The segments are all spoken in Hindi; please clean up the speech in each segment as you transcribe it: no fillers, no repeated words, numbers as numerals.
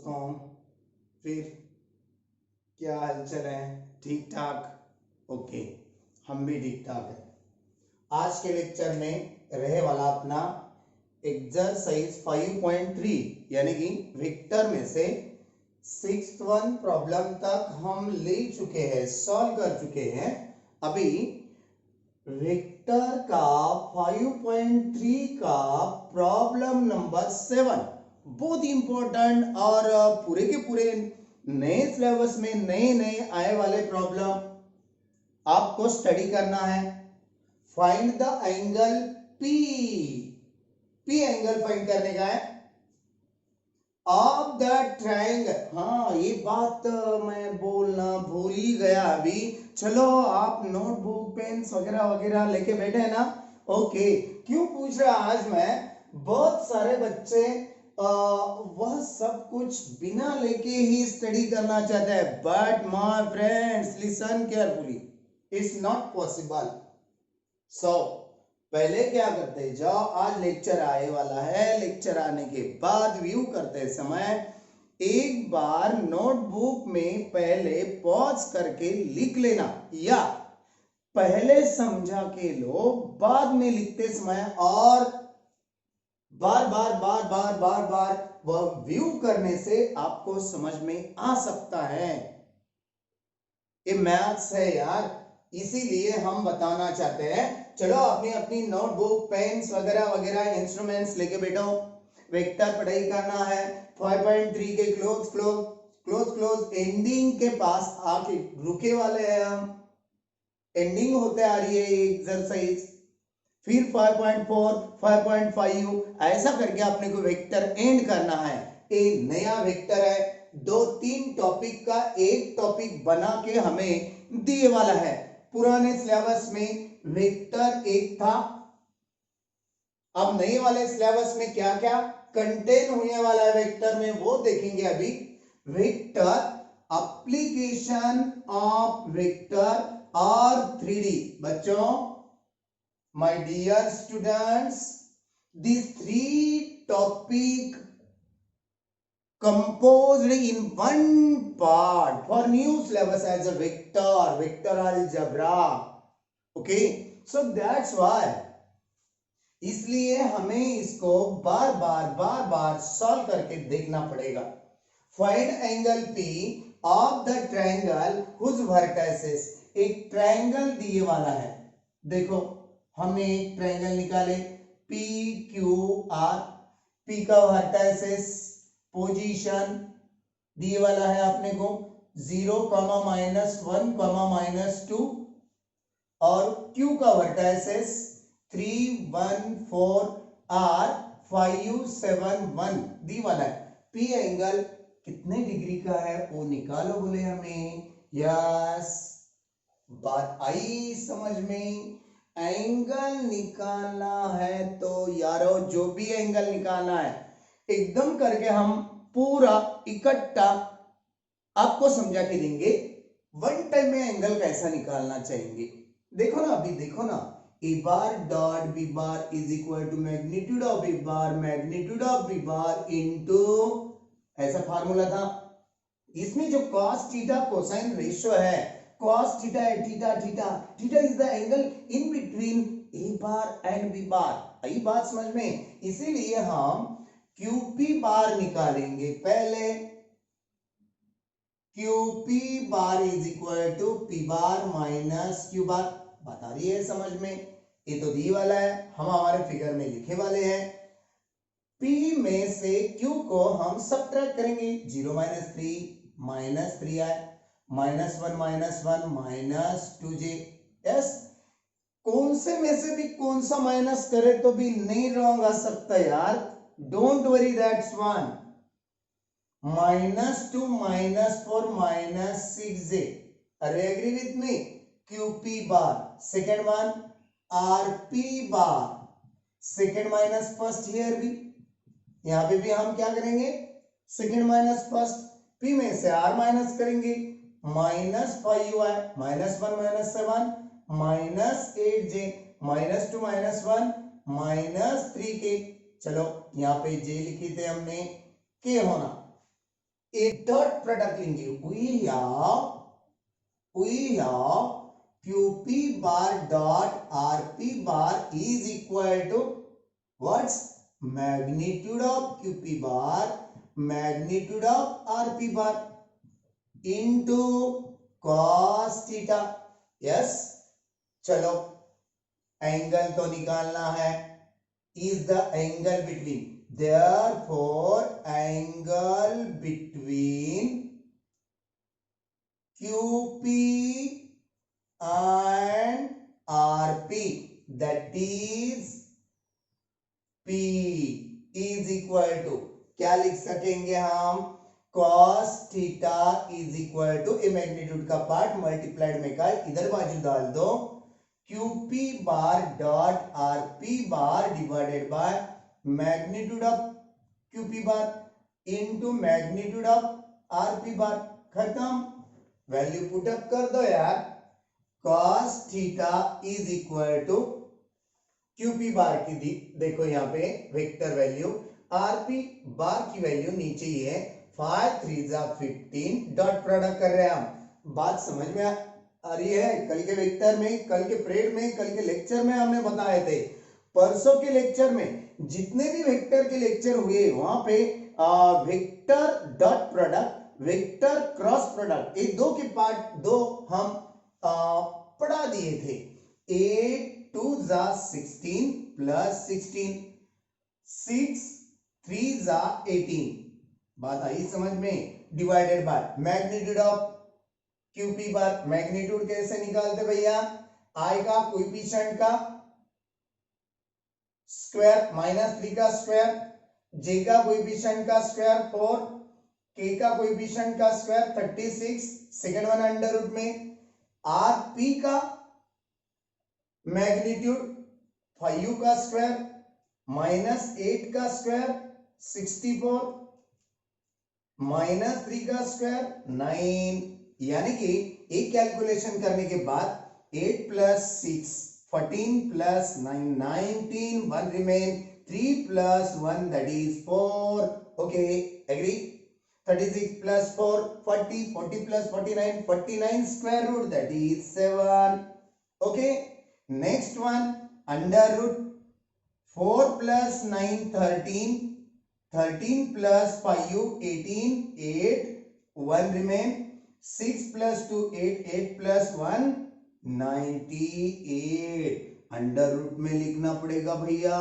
दोस्तों, फिर क्या हालचाल है? ठीक ठाक? ओके, हम भी ठीक ठाक है। आज के लेक्चर में रहे वाला अपना एक्सरसाइज 5.3 यानी कि वेक्टर में से 6th प्रॉब्लम तक हम ले चुके हैं, सॉल्व कर चुके हैं। अभी वेक्टर का 5.3 का प्रॉब्लम नंबर 7 बहुत इंपॉर्टेंट और पूरे के पूरे नए सिलेबस में नए नए आए वाले प्रॉब्लम आपको स्टडी करना है। Find the angle P। P angle find करने का है ऑफ द ट्रायंगल। हाँ, ये बात मैं बोलना भूल ही गया अभी। चलो, आप नोटबुक पेन्स वगैरह वगैरह लेके बैठे हैं ना? ओके, क्यों पूछ रहा आज मैं? बहुत सारे बच्चे वह सब कुछ बिना लेके ही स्टडी करना चाहते हैं, but my friends listen carefully, it's not possible. So पहले क्या करते हैं, जाओ, आज लेक्चर आए वाला है, लेक्चर आने के बाद व्यू करते समय एक बार नोटबुक में पहले पॉज करके लिख लेना, या पहले समझा के लो, बाद में लिखते समय और बार बार बार बार बार बार वह व्यू करने से आपको समझ में आ सकता है। ये मैथ्स है यार, इसीलिए हम बताना चाहते हैं। चलो, अपनी अपनी नोटबुक पेन्स वगैरह वगैरह इंस्ट्रूमेंट्स लेके बैठो। वेक्टर पढ़ाई करना है। 5.3 के क्लोज एंडिंग के पास आके रुके वाले हैं हम। एंडिंग होते आ रही है एक्सरसाइज, फिर 5.4 5.5 ऐसा करके अपने को वेक्टर एंड करना है। एक नया वेक्टर है, 2-3 टॉपिक का एक टॉपिक बना के हमें दिए वाला है। पुराने सिलेबस में वेक्टर एक था, अब नए वाले सिलेबस में क्या क्या कंटेन होने वाला है वेक्टर में वो देखेंगे अभी। वेक्टर, एप्लीकेशन ऑफ वेक्टर और 3D। बच्चों, my dear students, these 3 topic composed in one part for new syllabus as a vector algebra. Okay, so that's why इसलिए हमें इसको बार बार सॉल्व करके देखना पड़ेगा। Find angle P of the triangle whose vertices. एक ट्रायंगल दिए वाला है, देखो हमने एक ट्रायंगल निकाले PQR। P का वर्टिसेस पोजीशन दिए वाला है अपने को 0, -1, -2, और Q का वर्टिसेस 3, 1, 4 R 5, 7, 1 दी वाला है। P एंगल कितने डिग्री का है वो निकालो बोले हमें। यस, बात आई समझ में? एंगल निकालना है तो यारो, जो भी एंगल निकालना है एकदम करके हम पूरा इकट्ठा आपको समझा के देंगे। वन टाइम में एंगल कैसा निकालना चाहिए देखो ना, अभी देखो ना। A bar dot B bar is equal to magnitude of A bar magnitude of B bar into, ऐसा फार्मूला था। इसमें जो cos थीटा कोसाइन रेशियो है, cos थीटा है theta is the angle in between A bar and B bar. आई बात समझ में? इसीलिए हम QP बार निकालेंगे पहले। QP bar is equal to P bar minus Q bar. बता रही है समझ में? ये तो दी वाला है, हम हमारे फिगर में लिखे वाले हैं। P में से Q को हम सबट्रैक्ट करेंगे। 0 - 3 -3 आए, -1 -2j। यस, कौन से में से भी कौन सा माइनस करे तो भी नहीं रॉन्ग आ सकता यार। Don't worry, that's one. -2 -4 -6j। अरे agree with me? QP bar. Second one RP bar. Second minus first here भी, यहां पे भी हम क्या करेंगे? Second minus first. P में से R माइनस करेंगे, -5 आए, -1 -7 -8j, -2 -1 -3k। चलो, यहाँ पे J लिखे थे हमने, K होना एक डॉट प्रोडक्ट लेंगे, we have qp bar dot rp bar is equal to what's magnitude of qp bar, magnitude of rp bar into cos theta. yes, चलो एंगल तो निकालना है, is the angle between, therefore angle between qp and rp, that is p is equal to, क्या लिख सकेंगे हम, cos theta is equal to a magnitude का पार्ट मल्टीप्लाइड में का इधर बाजू डाल दो, qp bar dot rp bar divided by magnitude of qp bar into magnitude of rp bar, खत्म। वैल्यू पुट अप कर दो यार, cos theta is equal to qp bar की देखो यहाँ पे वेक्टर वैल्यू, rp बार की वैल्यू नीचे ही है, 5 3 जा 15, डॉट प्रोडक्ट कर रहे हैं हम। बात समझ में आ रही है? कल के वेक्टर में, कल के पीरियड में, कल के लेक्चर में हमने बताए थे, परसों के लेक्चर में जितने भी वेक्टर के लेक्चर हुए वहां पे vector dot product, vector cross product, ये दो के पार्ट दो हम पढ़ा दिए थे। 8 2 जा 16 प्लस 16, 6 3 जा 18, बात आई समझ में, divided by magnitude of QP bar. Magnitude कैसे निकालते भैया, आई का कोएफिशिएंट का स्क्वायर माइनस 3 का स्क्वायर, जे का कोएफिशिएंट का स्क्वायर 4, के का कोएफिशिएंट का square 36, second one under root में, आर पी का मैग्नीट्यूड 5 का स्क्वायर माइनस 8 का स्क्वायर 64 माइनस 3 का स्क्वायर 9, यानी कि एक कैलकुलेशन करने के बाद 8 plus 6 14 plus 9 19, 1 remain, 3 plus 1 that is 4, okay agree. 36 plus 4 40, 40 plus 49 49 square root that is 7, okay. Next one under root 4 plus 9 13, 13 plus 5 18, 8 1 remain, 6 plus 2 8, 8 plus 1 98, under root में लिखना पड़ेगा भैया,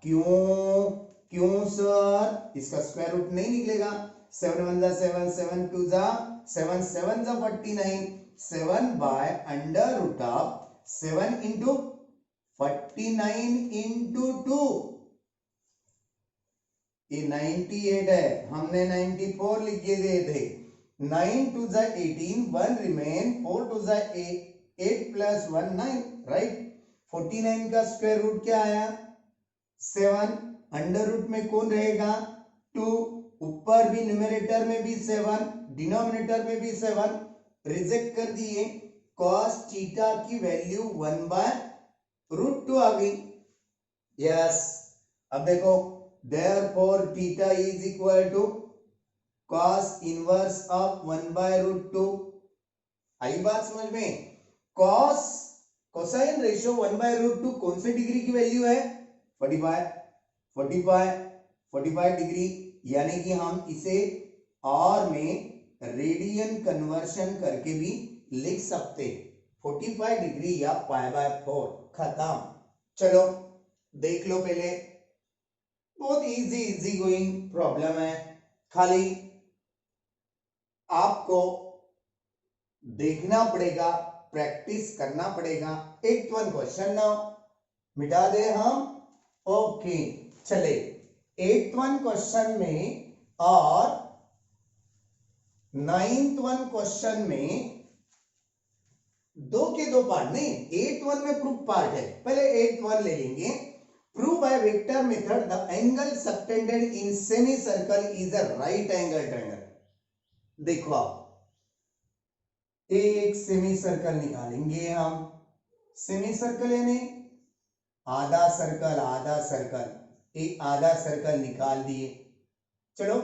क्यों क्यों सर, इसका स्क्वायर रूट नहीं निकलेगा, 7 1 जा 7, 7 2 जा 7, 7 जा 49, 7 by under root of 7 into 49 into 2, ये 98 है, हमने 94 लिख के दिए थे। 9 2 जा 18, 1 रिमेन, 4 2 जा 8 प्लस 1 9, राइट। 49 का स्क्वायर रूट क्या आया 7, अंडर रूट में कौन रहेगा 2, ऊपर भी न्यूमरेटर में भी 7, डिनोमिनेटर में भी 7, रिजेक्ट कर दिए, cos थीटा की वैल्यू 1 बाय रूट 2 आ गई। यस, अब देखो, therefore theta is equal to cos inverse of 1 by root 2, आई बात समझ में। cos cosine ratio 1 by root 2 कौन से डिग्री की वैल्यू है 45 45 45 डिग्री, यानी कि हम इसे और में रेडियन कन्वर्शन करके भी लिख सकते, 45 डिग्री या पाई बाय 4, खत्म। चलो देख लो, पहले बहुत इजी गोइंग प्रॉब्लम है, खाली आपको देखना पड़ेगा, प्रैक्टिस करना पड़ेगा। 8th क्वेश्चन नाउ मिटा दे हम, ओके चले 8th क्वेश्चन में और 9th क्वेश्चन में दो के दो पार्ट नहीं, 8th में प्रूफ पार्ट है, पहले 8th ले लेंगे। Prove by vector method the angle subtended in semicircle is a right angle triangle। देखो आप एक सेमी सर्कल निकालेंगे हम, सेमी सर्कल यानी आधा सर्कल, एक आधा सर्कल निकाल दिए। चलो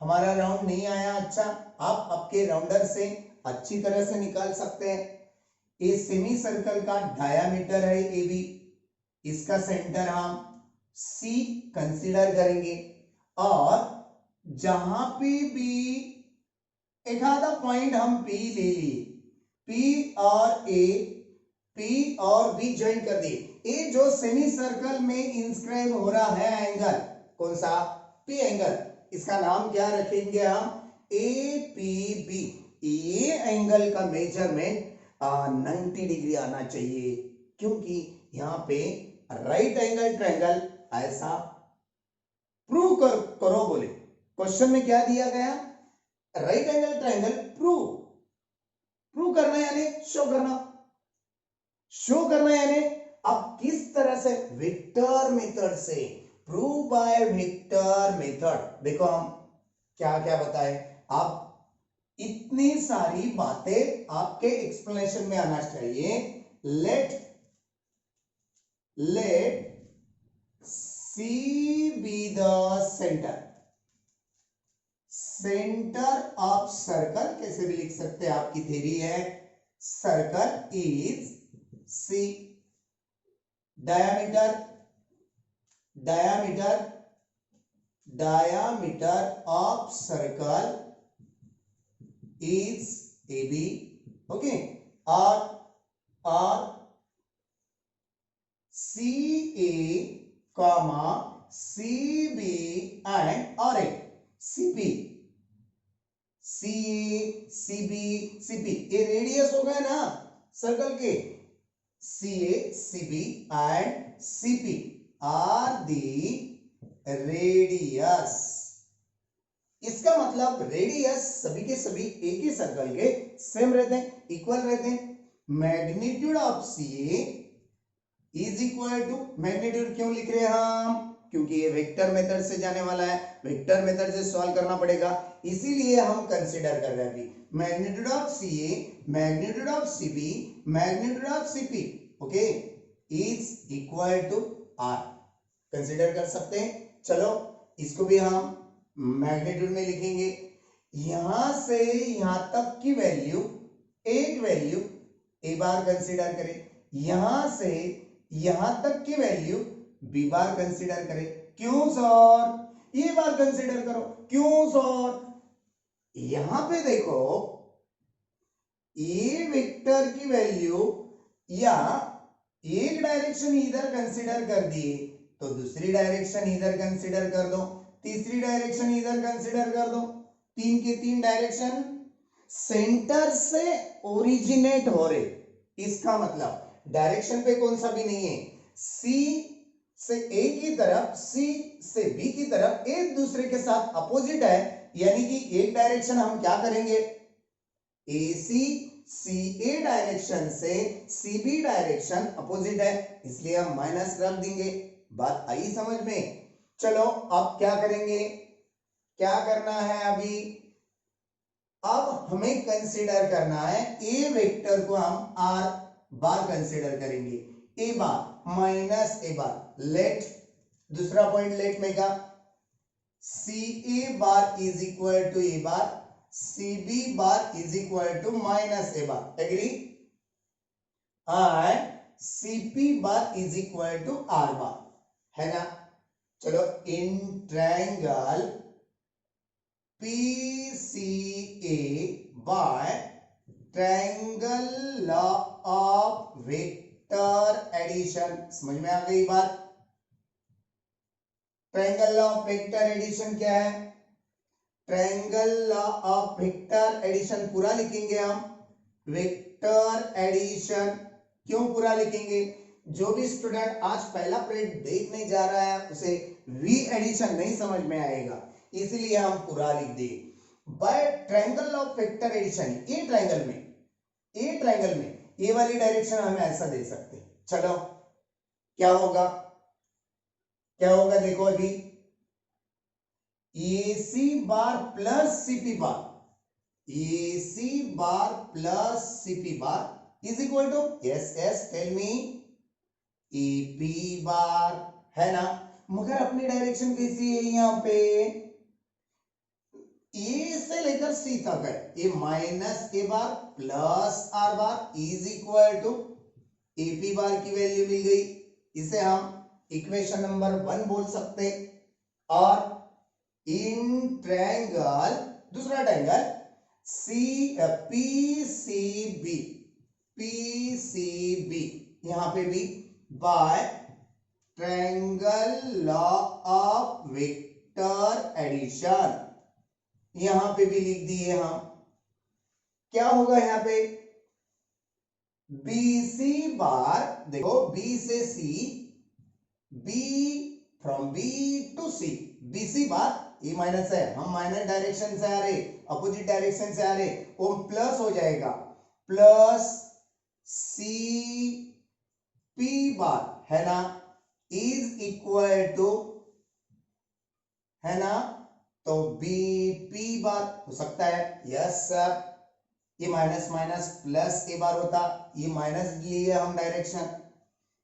हमारा राउंड नहीं आया, अच्छा आप आपके राउंडर से अच्छी तरह से निकाल सकते हैं। ए सेमी सर्कल का डायामीटर है ए बी, इसका सेंटर हम सी कंसीडर करेंगे और जहां पे भी एक आधा पॉइंट हम पी ले लिए, पी और बी ज्वाइन कर दिए। ये जो सेमी सर्कल में इंस्क्राइब हो रहा है एंगल, कौन सा? पी एंगल, इसका नाम क्या रखेंगे हम? A P B. ये एंगल का मेजरमेंट 90 डिग्री आना चाहिए, क्योंकि यहाँ पे राइट एंगल ट्रायंगल ऐसा प्रूव करो बोले। क्वेश्चन में क्या दिया गया? राइट एंगल ट्रायंगल प्रूव करना, यानी शो करना यानी अब किस तरह से? वेक्टर मेथड से, प्रूव बाय वेक्टर मेथड। देखो हम क्या क्या बताए, आप इतनी सारी बातें आपके एक्सप्लेनेशन में आना चाहिए। Let C be the centre of circle, कैसे भी लिख सकते हैं, आपकी थ्योरी है। Circle is C, diameter of circle is AB, okay, or CA, CB and or CP, CP ये रेडियस हो गए ना सर्कल के। CA, CB and CP are the radius. इसका मतलब रेडियस सभी के सभी एक ही सर्कल के सेम रहते हैं, इक्वल रहते हैं। Magnitude of CA is equal to, magnitude क्यों लिख रहे हैं हम? क्योंकि ये वेक्टर मेथड से जाने वाला है, वेक्टर मेथड से सॉल्व करना पड़ेगा, इसीलिए हम कंसीडर कर रहे हैं अभी। Magnitude of CA, magnitude of CB, magnitude of CP, okay, is equal to R। Consider कर सकते हैं। चलो इसको भी हम मैग्नीट्यूड में लिखेंगे। यहां से यहां तक की वैल्यू, एक वैल्यू ए बार कंसीडर करें, यहां से यहां तक की वैल्यू बी बार कंसीडर करें। क्यों सर? ये बार कंसीडर करो। क्यों सर? यहां पे देखो, ए वेक्टर की वैल्यू या एक डायरेक्शन इधर कंसीडर कर दिए तो दूसरी डायरेक्शन इधर कंसीडर कर दो, तीसरी डायरेक्शन इधर कंसीडर कर दो। तीन के तीन डायरेक्शन सेंटर से ओरिजिनेट हो रहे, इसका मतलब डायरेक्शन पे कौन सा भी नहीं है। सी से ए की तरफ, सी से बी की तरफ एक दूसरे के साथ अपोजिट है, यानी कि एक डायरेक्शन हम क्या करेंगे? AC CA डायरेक्शन से CB डायरेक्शन अपोजिट है, इसलिए हम माइनस रख देंगे। बात आई समझ में? चलो अब क्या करेंगे? क्या करना है अभी? अब हमें कंसीडर करना है ए वेक्टर को हम R बार कंसीडर करेंगे, A bar minus A bar. Let, दूसरा पॉइंट लेट में का CA bar is equal to A bar, CB bar is equal to minus A bar, agree? And CP bar is equal to R bar, है ना? चलो in triangle PCA by triangle law of vector addition, समझ में आ गई बात? Triangle law of vector addition क्या है? Triangle law of vector addition पूरा लिखेंगे हम। वेक्टर एडिशन क्यों पूरा लिखेंगे? जो भी स्टूडेंट आज पहला पीरियड देखने जा रहा है उसे वी एडिशन नहीं समझ में आएगा, इसलिए हम पूरा लिख दिए। By triangle of vector addition, ये ट्रायंगल में ये वाली डायरेक्शन हम ऐसा दे सकते हैं। चलो क्या होगा देखो अभी, AC bar plus CP bar, AC bar plus CP bar is equal to, yes tell me, AP bar, है ना? मगर अपनी डायरेक्शन कैसी है? यहाँ पे से लेकर सी तक है, ये minus A bar plus R bar is equal to A P bar की वैल्यू मिल गई। इसे हम इक्वेशन नंबर 1 बोल सकते हैं। और इन ट्रायंगल, दूसरा ट्रायंगल पीसीबी, पीसीबी यहां पे भी by triangle law of vector addition, यहां पे भी लिख दिए हम। क्या होगा यहां पे, BC बार, देखो B से C, B from B to C, BC bar ये माइनस है, हम माइनस डायरेक्शन से आ रहे, अपोजिट डायरेक्शन से आ रहे, वो प्लस हो जाएगा, प्लस CP बार है ना, इज इक्वल टू, है ना, तो BP बार हो सकता है, यस सर, ये minus minus plus A bar होता, ये माइनस लिए हम डायरेक्शन,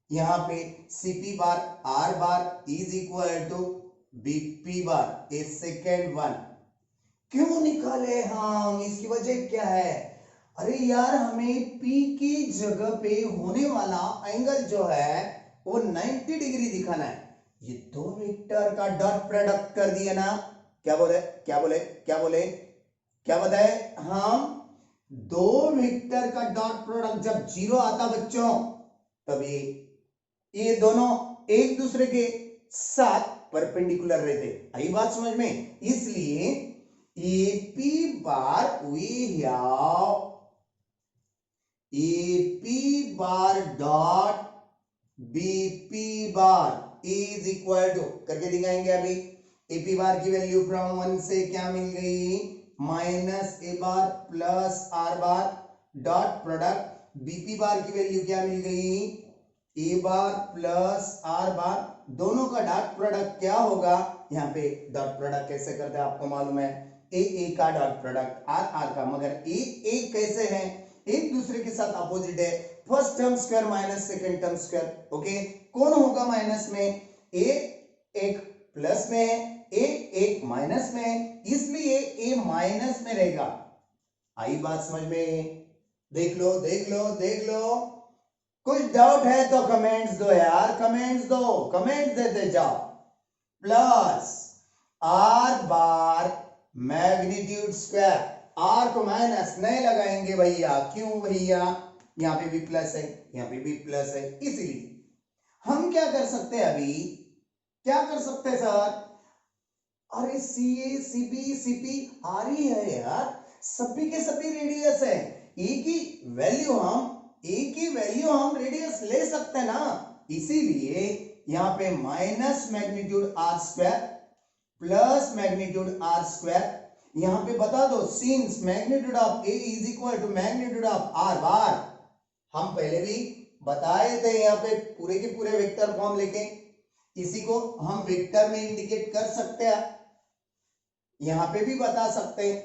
यहां पे CP bar R bar is equal to BP bar, a second one. क्यों निकाले हम, इसकी वजह क्या है, अरे यार हमें P की जगह पे होने वाला एंगल जो है वो 90 डिग्री दिखाना है। ये दो वेक्टर का डॉट प्रोडक्ट कर दिया ना, क्या बोले क्या बोले क्या बोले क्या बताए हम, दो वेक्टर का डॉट प्रोडक्ट जब 0 आता बच्चों, तब ये दोनों एक दूसरे के साथ परपेंडिकुलर रहते। आई बात समझ में, इसलिए AP bar we have AP bar dot BP bar is equal to करके दिखाएंगे अभी। AP बार की वैल्यू फ्रॉम 1 से क्या मिल गई, minus A bar plus R bar dot product BP bar की वैल्यू क्या मिल गई, ए बार प्लस आर बार, दोनों का डॉट प्रोडक्ट क्या होगा, यहाँ पे डॉट प्रोडक्ट कैसे करते हैं आपको मालूम है, ए का डॉट प्रोडक्ट आर का, मगर ए कैसे है, एक दूसरे के साथ अपोजिट है, first term square minus second term square, okay, कौन होगा माइनस में, एक प्लस में है, एक माइनस में है, इसलिए ए माइनस में रहेगा। आई बात समझ में, देख लो देख लो देख लो, कुछ डाउट है तो कमेंट्स दो यार, कमेंट्स दो, कमेंट्स देते जाओ। Plus R bar magnitude square, R को माइनस नहीं लगाएंगे भैया, क्यों भैया, यहां पे भी प्लस है, यहां पे भी प्लस है, इसीलिए हम क्या कर सकते हैं अभी, क्या कर सकते हैं सर, अरे CA CB CP आ रही है यार, सभी के सभी रेडियस है, एक ही वैल्यू हम रेडियस ले सकते हैं ना, इसीलिए यहां पे minus magnitude R square plus magnitude R square, यहां पे बता दो since magnitude of A is equal to magnitude of R bar, हम पहले भी बताए थे, यहां पे पूरे के पूरे वेक्टर फॉर्म लेके, इसी को हम वेक्टर में इंडिकेट कर सकते हैं, यहां पे भी बता सकते हैं,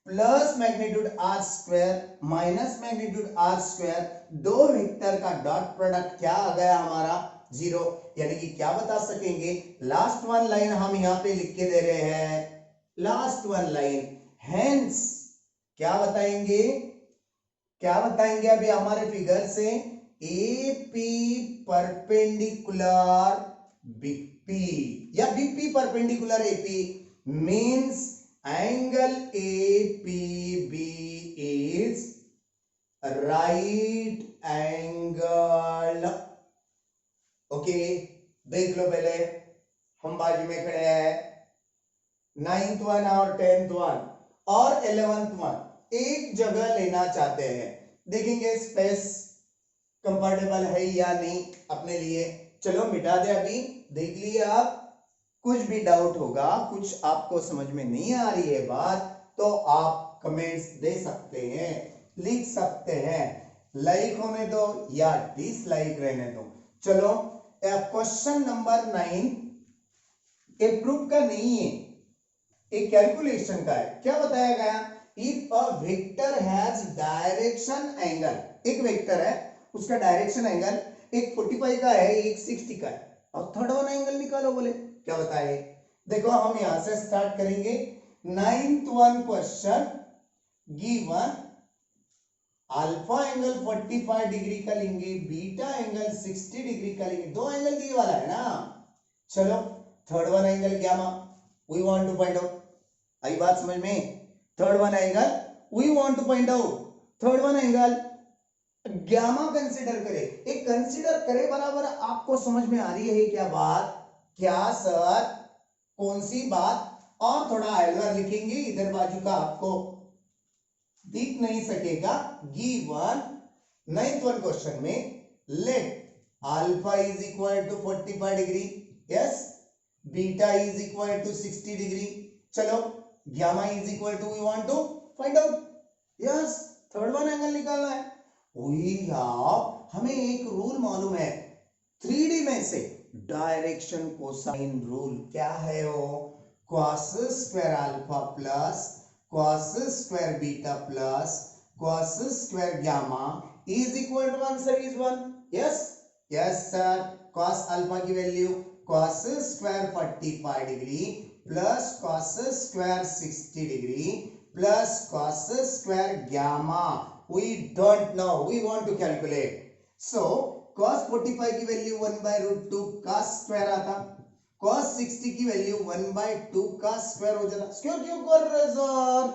plus magnitude R square minus magnitude R square, दो वेक्टर का डॉट प्रोडक्ट क्या आ गया हमारा, 0, यानी कि क्या बता सकेंगे, लास्ट वन लाइन हम यहां पे लिख के दे रहे हैं, लास्ट वन लाइन, हेंस क्या बताएंगे, क्या बताएंगे अभी हमारे फिगर से, AP परपेंडिकुलर BP या BP perpendicular AP means angle APB is right angle, okay, देख लो पहले, हम बाजू में खड़े हैं, 9th वन और 10th वन और 11th वन एक जगह लेना चाहते हैं, देखेंगे स्पेस कंफर्टेबल है या नहीं अपने लिए, चलो मिटा दे अभी, देख लिए आप, कुछ भी डाउट होगा, कुछ आपको समझ में नहीं आ रही है बात, तो आप कमेंट्स दे सकते हैं, लिख सकते हैं, लाइक होने दो या डिसलाइक रहने दो। चलो क्वेश्चन नंबर 9 एक प्रूफ का नहीं है, एक कैलकुलेशन का है, क्या बताया गया, if a vector has direction angle, एक वेक्टर है उसका डायरेक्शन एंगल एक 45 का है, एक 60 का है, और थर्ड वन एंगल निकालो, बोले क्या बताए, देखो हम यहां से स्टार्ट करेंगे, ninth one question given alpha angle 45 degree का लेंगे, बीटा एंगल 60 डिग्री का लेंगे, दो एंगल दिए वाला है ना। चलो third one angle gamma we want to find out. आई बात समझ में? Third one angle we want to find out, third one angle gamma consider करे। एक कंसीडर करे बराबर आपको समझ में आ रही है क्या बात? क्या सर? कौन सी बात? और थोड़ा आइलर लिखेंगे इधर बाजू का, आपको दिख नहीं सकेगा। गिवन नाइन्थ वन क्वेश्चन में let alpha is equal to 45 degree, yes, beta is equal to 60 degree, चलो gamma is equal to we want to find out, yes, third one angle निकालना है। हमें एक रूल मालूम है 3D में से, डायरेक्शन कोसाइन रूल। क्या है वो? Cos square alpha plus cos square beta plus cos square gamma is equal to answer is 1। Yes yes sir, cos alpha की value cos square 45 degree plus cos square 60 degree plus cos square gamma we don't know, we want to calculate. So cos 45 की value 1 by root 2 cos square आता, cos 60 की वैल्यू 1 by 2 cos स्क्वायर हो जाता। स्क्वायर क्यों कर रहे सर?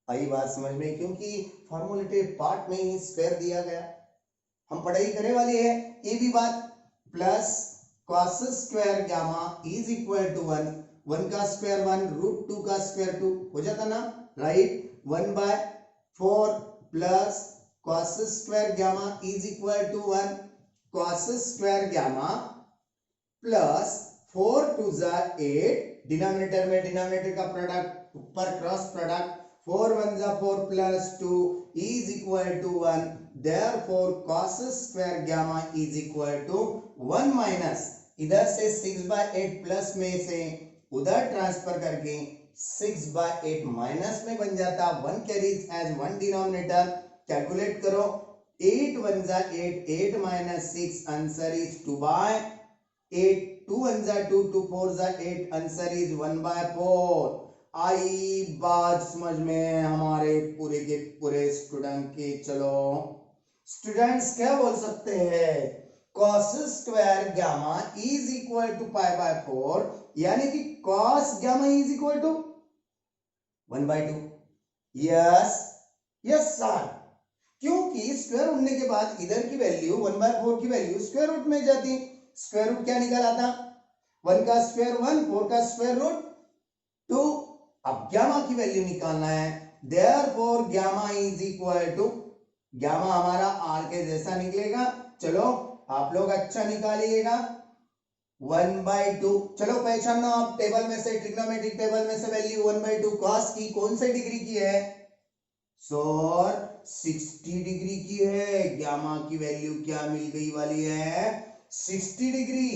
आई बात समझ में? क्योंकि फॉर्मूलेटिव पार्ट में ही स्क्वायर दिया गया, हम पढ़ाई करने वाले हैं ये भी बात। Plus cos square gamma is equal to 1, 1 का स्क्वायर 1 रूट 2 का स्क्वायर 2 हो जाता ना, right. 1 by 4 plus cos square gamma is equal to 1 cos square gamma plus 4 two जा 8, डिनोमिनेटर में डिनोमिनेटर का प्रोडक्ट, ऊपर क्रॉस प्रोडक्ट, 4 1 जा 4 plus 2 is equal to 1, therefore cos square gamma is equal to 1 minus इधर से 6 by 8 प्लस में से उधर ट्रांसफर करके 6 by 8 माइनस में बन जाता, 1 कैरीज एज 1 डिनोमिनेटर। कैलकुलेट करो, 8 1 जा 8, 8 माइनस 6 आंसर इज 2 by 8, 2 1 जा 2, 2 4 जा 8 आंसर इज 1 by 4। आई बात समझ में हमारे पूरे के पूरे स्टूडेंट की? चलो स्टूडेंट्स क्या बोल सकते हैं? cos square gamma is equal to pi by 4, यानी कि cos gamma is equal to 1 by 2। Yes yes sir, क्योंकि स्क्वायर उड़ने के बाद इधर की वैल्यू 1 by 4 की वैल्यू स्क्वायर रूट में जाती। स्क्वायर रूट क्या निकल आता? 1 का स्क्वायर 1, 4 का स्क्वायर रूट 2। अब गामा की वैल्यू निकालना है, therefore gamma is equal to, gamma हमारा आर के जैसा निकलेगा। चलो आप लोग अच्छा निकालिएगा, 1 by 2। चलो पहचानो आप टेबल में से, ट्रिग्नोमेट्रिक टेबल में से वैल्यू 1 by 2 cos की कौन से डिग्री की है? सर 60 डिग्री की है। गामा की वैल्यू क्या मिल गई वाली है? 60 डिग्री।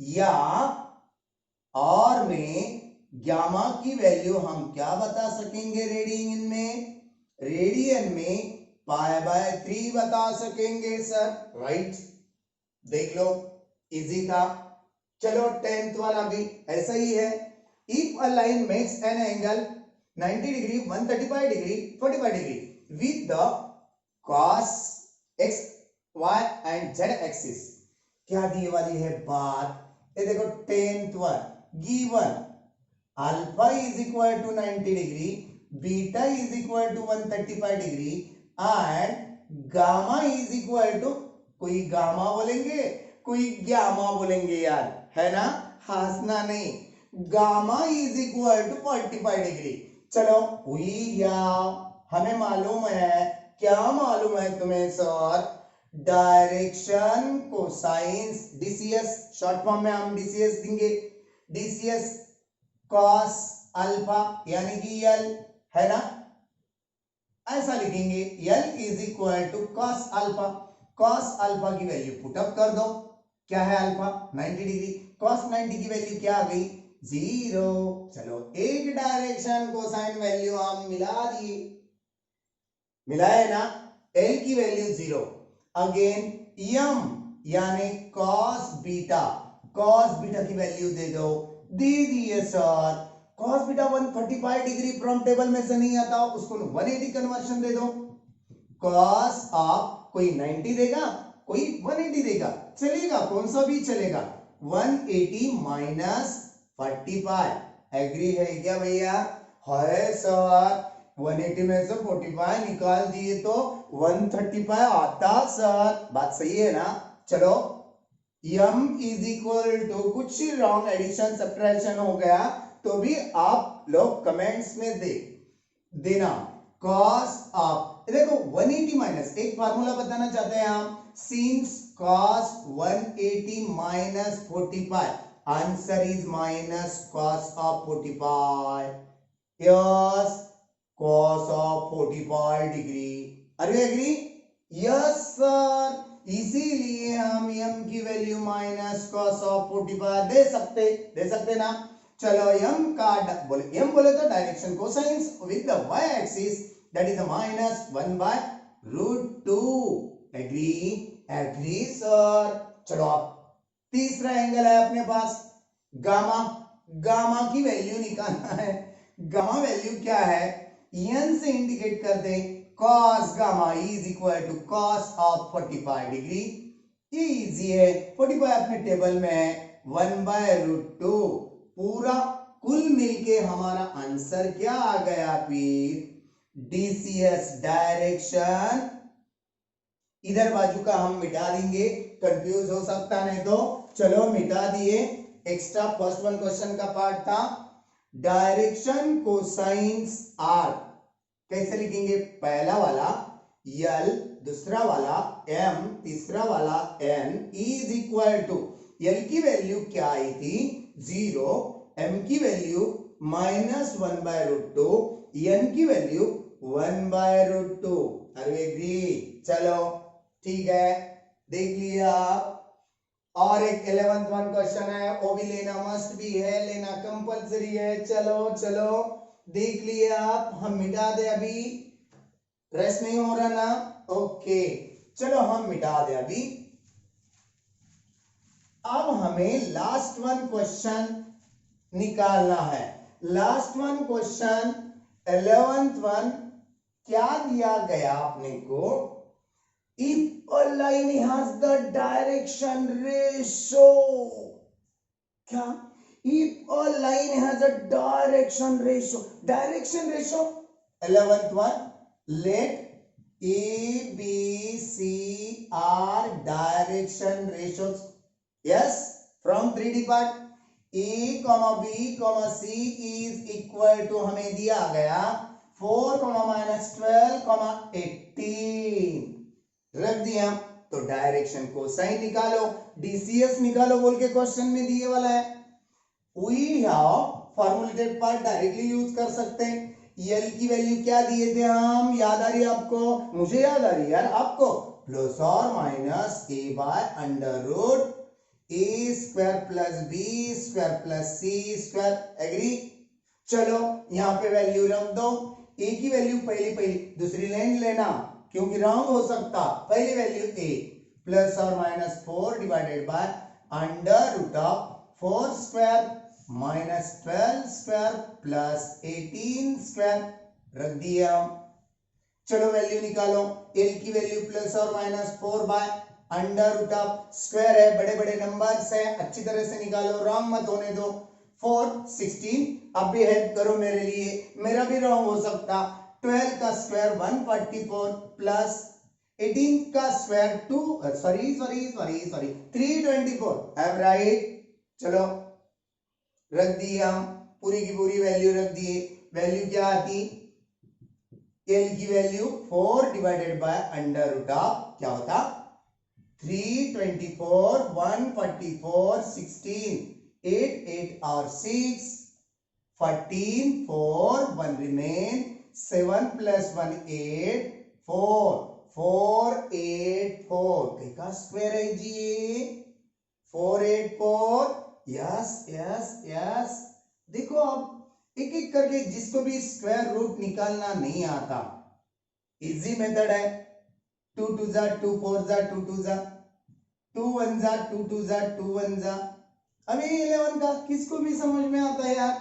या और में गामा की वैल्यू हम क्या बता सकेंगे रेडियन में? रेडियन में पाई बाय 3 बता सकेंगे सर, राइट। देख लो इजी था। चलो 10th वाला भी ऐसा ही है। If a line makes an angle 90 degree 135 degree 45 degree with the cos x y and z axis, क्या दिए वाली है बात? ये देखो 10th one given alpha is equal to 90 degree, beta is equal to 135 degree and gamma is equal to, कोई गामा बोलेंगे कोई गामा बोलेंगे यार, है ना, हंसना नहीं। Gamma is equal to 45 degree. चलो हमें मालूम है, क्या मालूम है तुम्हें sir? Direction cosines DCS, short form में हम डीसीएस देंगे, डीसीएस कॉस अल्फा यानी कि यल, है ना, ऐसा लिखेंगे। L is equal to cos alpha. Cos alpha की वैल्यू पुटअप कर दो, क्या है अल्फा? 90 डिग्री। कॉस 90 की वैल्यू क्या आ गई? 0। चलो एक डायरेक्शन कोसाइन वैल्यू हम मिला दिए, मिलाए ना, एल की वैल्यू 0। अगेन यम यानी कॉस बीटा, कॉस बीटा की वैल्यू दे दो, दे दिए sir. cos beta 135 degree from table में से नहीं आता, उसको 180 कन्वर्शन दे दो। cos ऑफ कोई 90 देगा, कोई 180 देगा, चलेगा, कौन सा भी चलेगा। 180 माइनस 45 एग्री है क्या भैया? है सर। 180 में से 45 निकाल दिए तो 135 आता सर, बात सही है ना। चलो m इज इक्वल टू कुछ रॉन्ग एडिशन सब्ट्रैक्शन हो गया तो भी आप लोग कमेंट्स में देना। cos ऑफ देखो 180 माइनस एक फार्मूला बताना चाहते हैं हम, since cos 180 minus 45 answer is minus cos of 45. yes, cos of 45 degree. are you agree? yes sir. इसीलिए हम m की वैल्यू माइनस cos of 45 दे सकते ना। चलो m का बोले m बोले तो direction cosines with the y axis that is minus 1 by root 2। Agree sir. चलो आप तीसरा एंगल है अपने पास गामा की वैल्यू निकालना है। गामा वैल्यू क्या है, n से इंडिकेट कर दे, cos gamma is equal to cos of 45 degree. ये इजी है, 45 अपने टेबल में है, 1 बाय रूट 2 पूरा कुल मिलके हमारा आंसर क्या आ गया फिर, DCS डायरेक्शन। इधर बाजू का हम मिटा देंगे, कंफ्यूज हो सकता नहीं तो चलो मिटा दिए। एक्स्ट्रा फर्स्ट वन क्वेश्चन का पार्ट था, डायरेक्शन कोसाइंस आर कैसे लिखेंगे, पहला वाला L, दूसरा वाला M, तीसरा वाला N is equal to L की वैल्यू क्या आई थी 0, M की value minus 1 by root 2, N की value 1 by root 2। Are you agree? चलो ठीक है, देख लिया आप। और एक 11th वन क्वेश्चन है, वो भी लेना मस्ट भी है, लेना कंपलसरी है। चलो देख लिए आप, हम मिटा दे, अभी रेस्ट नहीं हो रहा ना। ओके चलो हम मिटा दे अभी। अब हमें लास्ट वन क्वेश्चन निकालना है। Last one question 11th one क्या दिया गया आपने को, if a line has the direction ratio, क्या, if a line has a direction ratio 11th one, let A, B, C are direction ratios. yes, from 3D part A, B, C is equal to हमें दिया गया 4, -12, 18 रख दिया। तो डायरेक्शन को साइन निकालो, DCS निकालो बोल के क्वेश्चन में दिए वाला है। We have formulated part directly use कर सकते हैं। L की वैल्यू क्या दिए थे हम, याद आ रही है आपको, मुझे याद आ रही है यार आपको, प्लस और minus a by under root a square plus b square plus c square. Agree? चलो यहाँ पे वैल्यू रख दो, a की वैल्यू पहली दूसरी लाइन लेना क्योंकि रॉन्ग हो सकता, पहली वैल्यू a प्लस और minus 4 divided by under root of 4 square minus 12 square plus 18 square रख दिया। चलो वैल्यू निकालो, L की वैल्यू प्लस और minus 4 by under root of square है, बड़े बड़े नंबर्स है, अच्छी तरह से निकालो, रॉन्ग मत होने दो। 4 16, अब भी हेल्प करो मेरे लिए, मेरा भी रॉन्ग हो सकता। 12 का स्क्वायर 144 प्लस 18 का स्क्वायर 324। I am right? चलो रख दिया, पूरी की पूरी वैल्यू रख दिए। वैल्यू क्या आती, L की value 4 divided by under root of क्या होता 324, 144, 16, 8 8 और 6 14, 4 1 remain, 7 plus 1 8 4 4 8 4 का स्क्वायर है जी 484। यस देखो अब एक एक करके जिसको भी स्क्वायर रूट निकालना नहीं आता, इजी मेथड है। 2 2 जा 2 4 जा 2 2 जा 2 1 जा 2 2 जा 2 1 जा। अभी 11 का किसको भी समझ में आता है यार,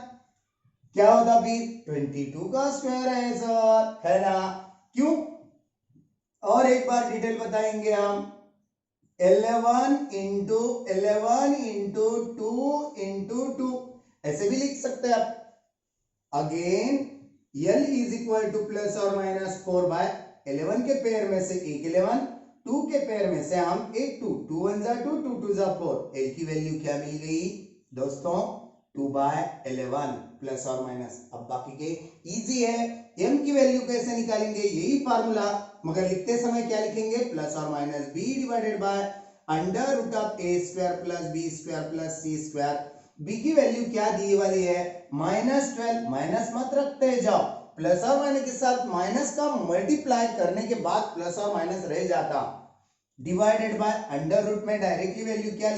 क्या होता फिर 22 का स्क्वायर आंसर है ना। क्यों, और एक बार डिटेल बताएंगे हम। 11 इंटू 2 ऐसे भी लिख सकते हैं आप। Again L is equal to plus और माइनस 4/11 के पेयर में से एक 11, 2 के पेयर में से हम एक 2, 2 1 जा 2, 2 2 जा 4। L की वैल्यू क्या मिल गई दोस्तों 2/11 प्लस और माइनस। अब बाकी के इजी है। M की वैल्यू कैसे निकालेंगे, यही फार्मूला, मगर लिखते समय क्या लिखेंगे प्लस और minus b divided by under root of a square plus b square plus c square. b की वैल्यू क्या दी वाली है -12, माइनस मत रखते जाओ, प्लस और माइनस के साथ माइनस का मल्टीप्लाई करने के बाद प्लस और माइनस रह जाता, डिवाइडेड बाय अंडर रूट में डायरेक्टली वैल्यू क्या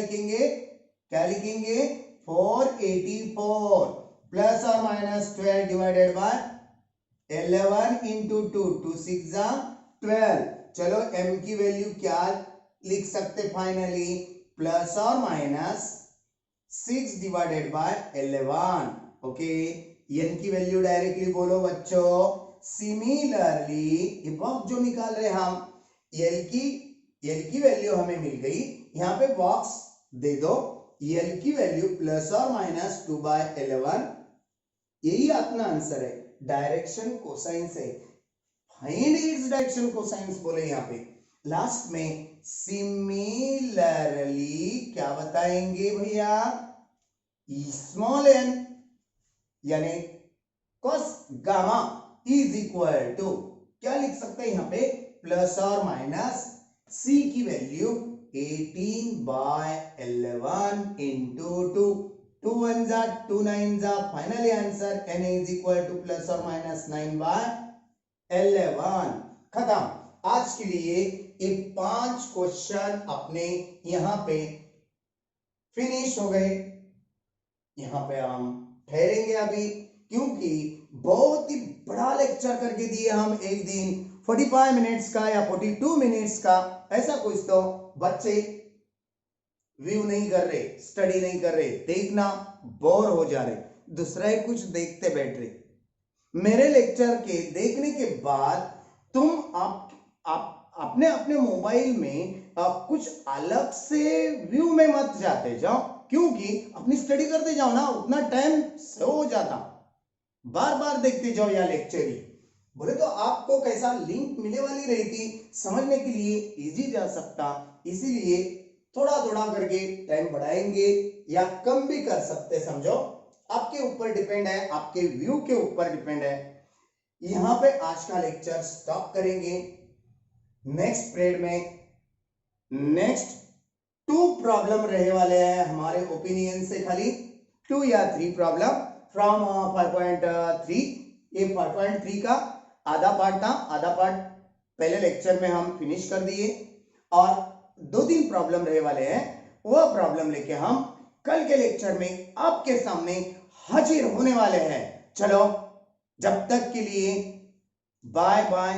लिखेंगे 484 प्लस और माइनस 12 डिवाइडेड बाय 11 इंटू 2, 2 6 जा 12। चलो m की वैल्यू क्या लिख सकते फाइनली प्लस और minus 6 divided by 11। Okay, n की वैल्यू डायरेक्टली बोलो बच्चों। सिमिलरली ये बॉक्स जो निकाल रहे हम l की वैल्यू हमें मिल गई, यहां पे बॉक्स दे दो l की वैल्यू प्लस और माइनस 2/11, यही अपना आंसर है। डायरेक्शन कोसाइन से फाइंड इट्स डायरेक्शन कोसाइंस बोले यहां पे लास्ट में। सिमिलरली क्या बताएंगे भैया स्मॉल n यानी cos gamma is equal to क्या लिख सकते हैं यहां पे प्लस और माइनस c की वैल्यू 18/11 इंटू 2, 2 1 जा 2 9 जा, finally answer n is equal to plus और माइनस 9/11। खत्म। आज के लिए ये 5 क्वेश्चन अपने यहां पे फिनिश हो गए। यहां पे हम ठहरेंगे अभी, क्योंकि बहुत ही बड़ा लेक्चर करके दिए हम एक दिन 45 मिनट्स का या 42 मिनट्स का, ऐसा कुछ तो बच्चे व्यू नहीं कर रहे, स्टडी नहीं कर रहे, देखना बोर हो जा रहे, दूसरा ही कुछ देखते बैठ रहे। मेरे लेक्चर के देखने के बाद तुम अपने अपने मोबाइल में कुछ अलग से व्यू में मत जाते जाओ, क्योंकि अपनी स्टडी करते जाओ ना, उतना टाइम से हो जाता। बार बार देखते जाओ या लेक्चर ही बोले तो आपको कैसा लिंक मिले वाली रहती, समझने के लिए इजी जा सकता। इसीलिए थोड़ा थोड़ा करके टाइम बढ़ाएंगे या कम भी कर सकते, समझो आपके ऊपर डिपेंड है, आपके व्यू के ऊपर डिपेंड है। यहां पे आज का लेक्चर स्टॉप करेंगे। नेक्स्ट पीरियड में नेक्स्ट 2 प्रॉब्लम रहने वाले हैं हमारे ओपिनियन से, खाली 2 या 3 प्रॉब्लम फ्रॉम 5.3। ये 5.3 का आधा पार्ट था, आधा पार्ट पहले लेक्चर में हम फिनिश कर दिए, और 2-3 प्रॉब्लम रहने वाले हैं। वह प्रॉब्लम लेके हम कल के लेक्चर में आपके सामने हाजिर होने वाले हैं। चलो जब तक के लिए बाय बाय।